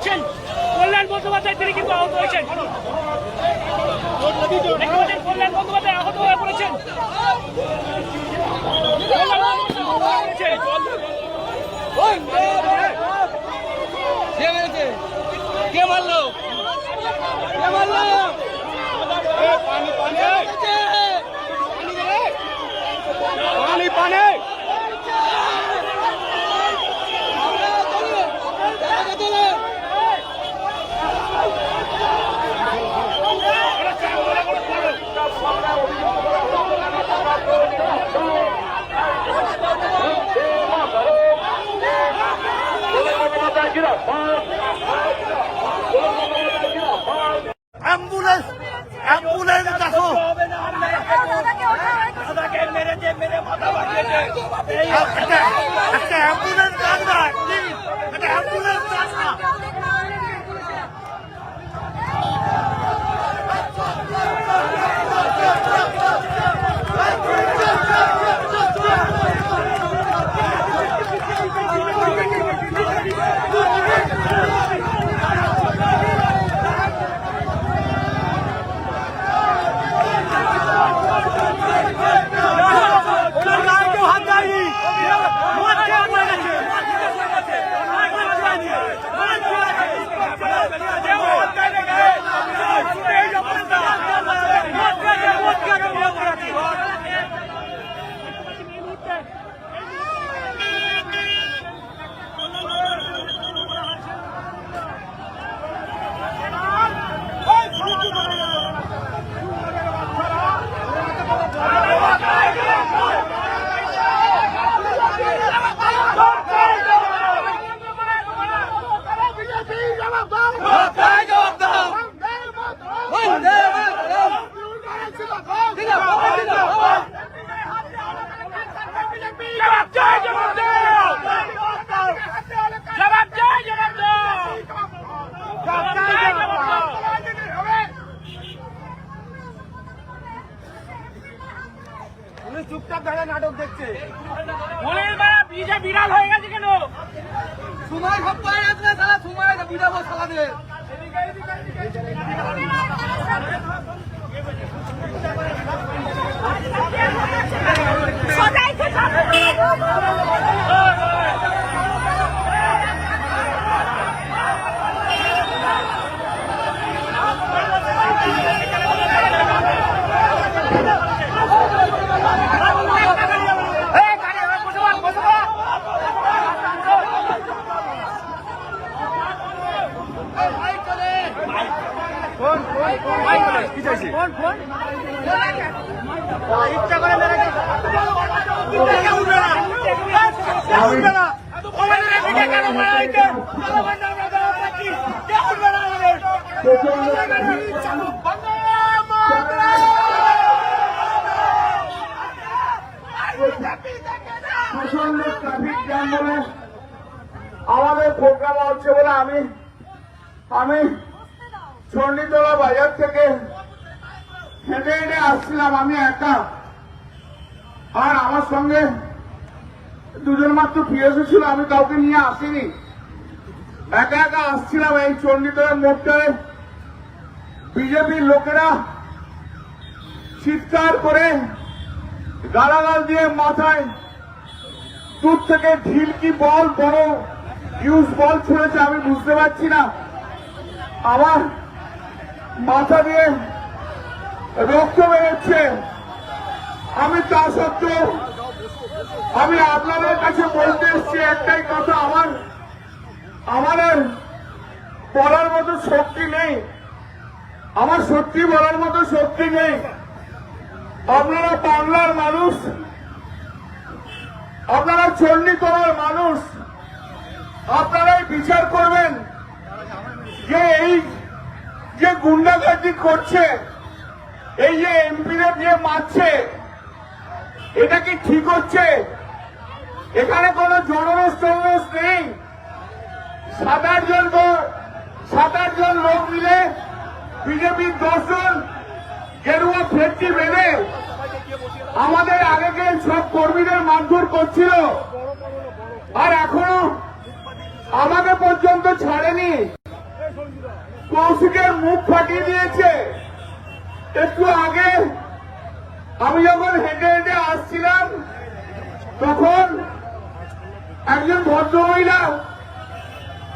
করছেন কল্যাণ বন্দ্যোপাধ্যায়, তিনি কিন্তু আহত হয়েছেন। কল্যাণ বন্দ্যোপাধ্যায় আহত হয়ে পড়েছেন। কে মারলো? পানি পানি পানি পানি অ্যাম্বুলেন্স অ্যাম্বুলেন্স দেখো, একটা অ্যাম্বুলেন্স ডাক না, একটা অ্যাম্বুলেন্স ডাক না। চুপচাপ দাঁড়িয়ে নাটক দেখছে। বিড়াল হয়ে গেছে কেন? সময় সব পায় আসলে সারা সময় বুঝাবো সালাদের। আমাদের প্রোগ্রাম হচ্ছে বলে আমি চণ্ডীতলা বাজার থেকে হেঁটে হেঁটে আসছিলাম, আমি একা, আর আমার সঙ্গে দুজন মাত্র পিএসও ছিল, আমি কাউকে নিয়ে আসিনি, একা একা আসছিলাম। এই চণ্ডীতলার মোড়টায় বিজেপির লোকেরা চিৎকার করে গালাগাল দিয়ে মাথায় দূর থেকে ঢিল কি বল, বড় ইউজ বল ছুঁড়েছে, আমি বুঝতে পারছি না। আমার মাথা দিয়ে রক্ত বেরোচ্ছে। আমি তা সত্ত্বেও আমি আপনাদের কাছে বলতে এসছি একটাই কথা, আমাদের বলার মতো শক্তি নেই, আমার সত্যি বলার মতো শক্তি নেই। আপনারা বাংলার মানুষ, আপনারা চণ্ডীতলার মানুষ, আপনারাই বিচার করবেন যে এই যে গুন্ডাগার্দি করছে, এই যে এমপিরা দিয়ে মারছে, এটা কি ঠিক হচ্ছে? এখানে কোনো জনরোষ টনরোষ নেই। 7-8 জন লোক মিলে বিজেপির 10 জন গেরুয়া ফেটটি বেঁধে আমাদের আগেকে সব কর্মীদের মারধর করছিল, আর এখনো আমাকে পর্যন্ত ছাড়েনি। কৌশিকের মুখ ফাটিয়ে দিয়েছে। একটু আগে আমি যখন হেঁটে হেঁটে আসছিলাম তখন একজন ভদ্রমহিলা,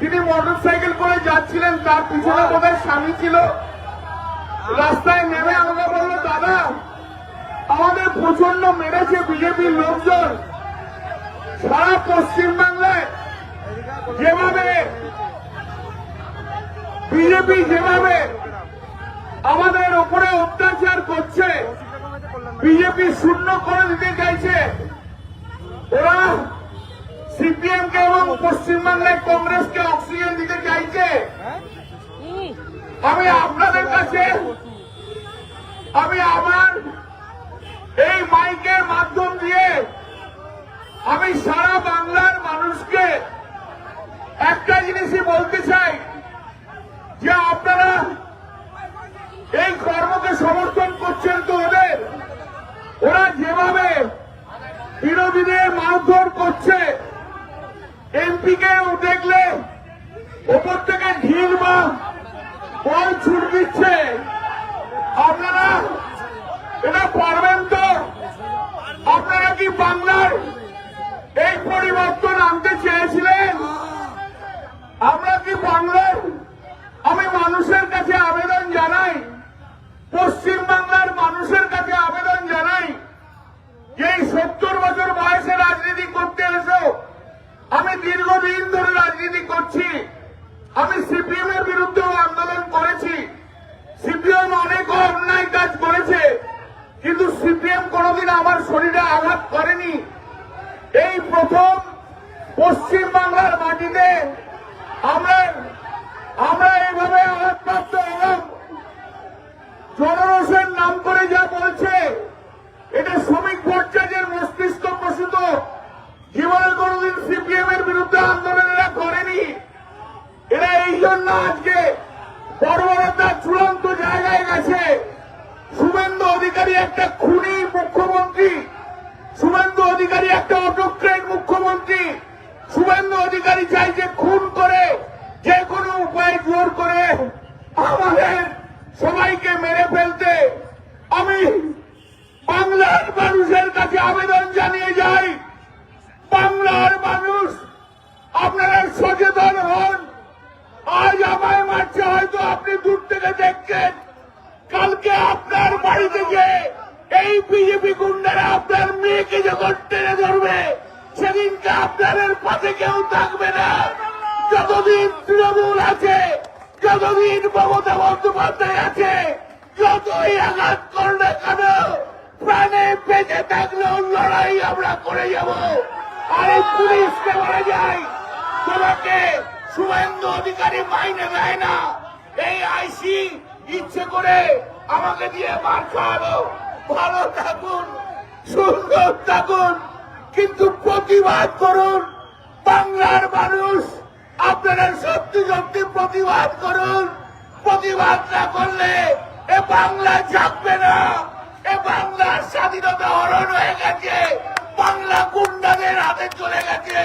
তিনি মোটরসাইকেল করে যাচ্ছিলেন, তার পিছনে বোধহয় স্বামী ছিল, রাস্তায় নেমে আমাকে বললো, দাদা আমাদের প্রচন্ড মেরেছে বিজেপির লোকজন। সারা পশ্চিমবাংলায় যেভাবে বিজেপি যেভাবে আমাদের ওপরে অত্যাচার করছে, বিজেপি শূন্য করে দিতে চাইছে, ওরা সিপিএম কে এবং পশ্চিমবাংলায় কংগ্রেসকে অক্সিজেন দিতে চাইছে। আমি আপনাদের কাছে আমি আমার এই মাইকের মাধ্যম দিয়ে আমি সারা বাংলার মানুষকে একটা জিনিসই বলতে চাই যে আপনারা এই কর্মকে সমর্থন করছেন তো ওরা যেভাবে বিরোধীদের মারধর করছে, এমপি কেও দেখলে ওপর থেকে ঢিল বা বল ছুট দিচ্ছে, আপনারা এটা পারবেন তো? আপনারা কি বাংলার এই পরিবর্তন আনতে চেয়েছিলেন? আমরা কি বাংলার, আমি মানুষের কাছে আবেদন জানাই, পশ্চিমবাংলার মানুষের কাছে আবেদন জানাই, এই 70 বছর বয়সে রাজনীতি করতে এসো, আমি দীর্ঘদিন ধরে রাজনীতি করছি, আমি সিপিএম এর বিরুদ্ধেও আন্দোলন করেছি, সিপিএম অনেক অন্যায় কাজ করেছে, কিন্তু সিপিএম কোনদিন আমার শরীরে আঘাত করেনি। এই প্রথম পশ্চিমবাংলার মাটিতে আমরা এইভাবে আঘাতপ্রাপ্ত হলাম। জনরোষের নাম করে যা বলছে, এটা শ্রমিক ভট্টাচার্যের মস্তিষ্ক প্রসূত। জীবনে কোনদিন সিপিএম এর বিরুদ্ধে আন্দোলন এরা করেনি। এরা এই জন্য আজকে বর্বরতার চূড়ান্ত জায়গায় গেছে। শুভেন্দু অধিকারী একটা খুনি মুখ্যমন্ত্রী, শুভেন্দু অধিকারী একটা অটোক্রেট মুখ্যমন্ত্রী, শুভেন্দু অধিকারী চাইছে খুন করে যে কোনো উপায় জোর করে আমাদের সবাইকে মেরে ফেলতে। আমি বাংলার মানুষের কাছে আবেদন জানিয়ে যাই, বাংলার মানুষ আপনারা সচেতন হন। আজ আমায় মারছে, হয়তো আপনি দূর থেকে দেখছেন, কালকে আপনার বাড়ি থেকে এই বিজেপি গুন্ডারা আপনার মেয়েকে যখন টেনে ধরবে, সেদিনকে আপনাদের পাশে কেউ থাকবে না। যতদিন তৃণমূল আছে, যতদিন মমতা বন্দ্যোপাধ্যায় আছে, যতই আঘাত করে না কেন, প্রাণে বেঁচে থাকলেও লড়াই আমরা করে যাব। আর এই পুলিশকে বলে যাই, তোমাকে শুভেন্দু অধিকারী মাইনে দেয় না, এই আইসি ইচ্ছে করে আমাকে দিয়ে মার খাওয়ালো। ভালো থাকুন, সুন্দর থাকুন, কিন্তু প্রতিবাদ করুন। বাংলার মানুষ আপনারা সত্যি সত্যি প্রতিবাদ করুন। প্রতিবাদ না করলে এ বাংলা জাগবে না। এ বাংলার স্বাধীনতা হরণ হয়ে গেছে, বাংলা গুন্ডাদের হাতে চলে গেছে।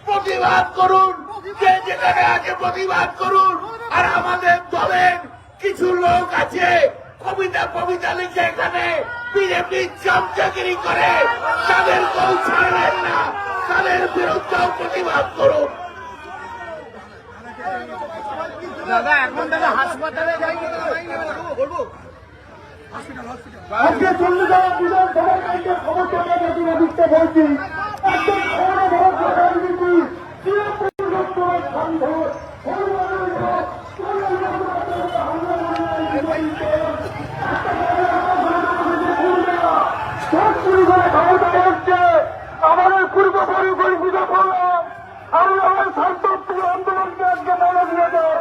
প্রতিবাদ করুন, যে যেখানে আছে প্রতিবাদ করুন। আর আমাদের দলের কিছু লোক আছে কবিতা লিখে এখানে বিজেপি চামচাগিরি করে, তাদেরকেও ছাড়বেন না, তাদের বিরুদ্ধেও প্রতিবাদ করুন। দাদা এখন দাদা হাসপাতালে যাই বলবো, আজকে চন্দ্রযান বিধানসভার কাছে ক্ষমতা দিতে বলছি, একদম রাজনীতি ক্ষমতা হচ্ছে আমাদের পূর্ব পরিকল্পিত করলাম। আমি আমার শান্তপ্রিয় আন্দোলনকে আজকে মনে দিয়ে দেয়,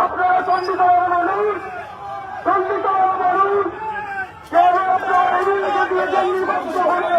আপনারা চন্ডিতলা মানুষ, চন্ডিতলা মানুষ নির্বাচিত হলে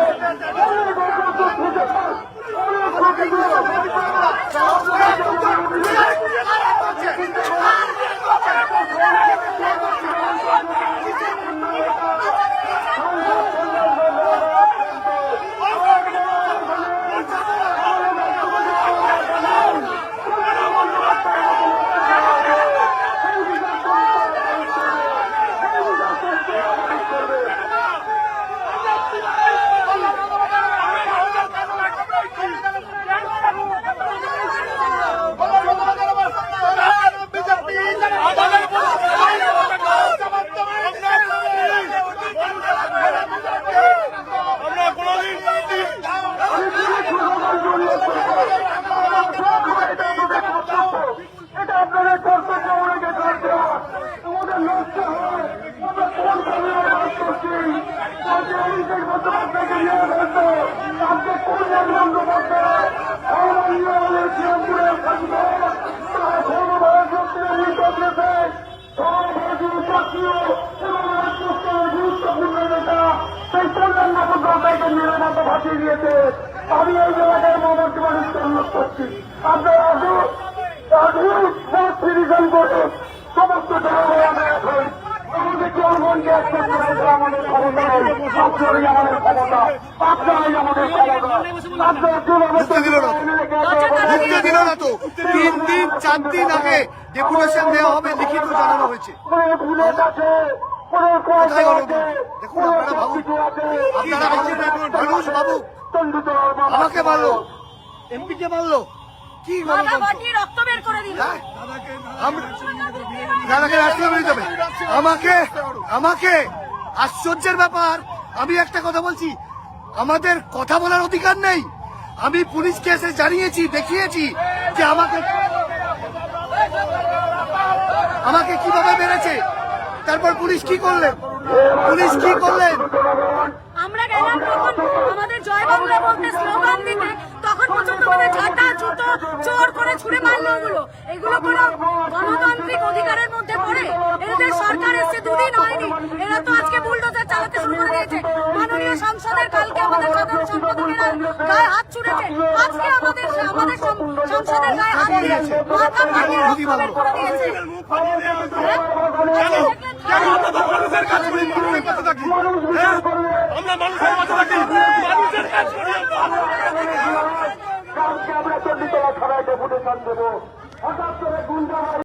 ফাঁসি দিয়েছে। আমি এই এলাকার মমতা মানুষকে অনুরোধ করছি, আপনারা আসুন, সিটিজেন করে সমস্ত জনগণ আমরা এখন আমাদের জনগণকে একটা আমাদের ক্ষমতা নেই, আপনারাই আমাদের ক্ষমতা, আপনারাই আমাদের ক্ষমতা। আপনারা বুঝতে দিল না তো 3 দিন 4 দিন আগে ডেপুটেশন দেওয়া হবে, লিখিত জানানো হয়েছে। কোথায় গণতন্ত্র? দেখুন আপনারা ভাবুন, আপনারা ভাবছেন এখন মানুষ ভাবুক আমাকে মারলো, এমপিকে মারলো, কি রক্ত বের করে দিল। দাদাকে রাস্তা বেরিয়ে যাবে। আমাকে আশ্চর্যের ব্যাপার, আমি একটা কথা বলছি, আমাদের কথা বলার অধিকার নেই। আমি পুলিশকে এসে জানিয়েছি, দেখিয়েছি যে আমাকে কিভাবে মেরেছে। তারপর পুলিশ কি করলেন? আমরা গেলাম তখন আমাদের জয় বাংলা বলতে স্লোগান দিতে, তখন পর্যন্ত আমাদের ঝাঁটা জুতো চোর করে ছুড়ে মারলো। এগুলো কোনো গণতান্ত্রিক অধিকারের মধ্যে পড়ে? এদের সরকার এসে 2 দিন হয়নি, এরা তো আজকে বুলডোজার চালাতে শুরু করে দিয়েছে। মাননীয় সংসদের কালকে আমাদের সাধারণ সম্পাদকেরা গায়ে হাত ছুড়েছে, আজকে আমাদের সংসদের গায়ে হাত দিয়েছে, মাথা ফাটিয়ে রক্ত বের করে দিয়েছে। আমরা মানুষের পাশে থাকি, মানুষের কাজ করি। কালকে আমরা চণ্ডীতলা থানায় ডেপুটেশন দেবো। হঠাৎ করে গুন্ডা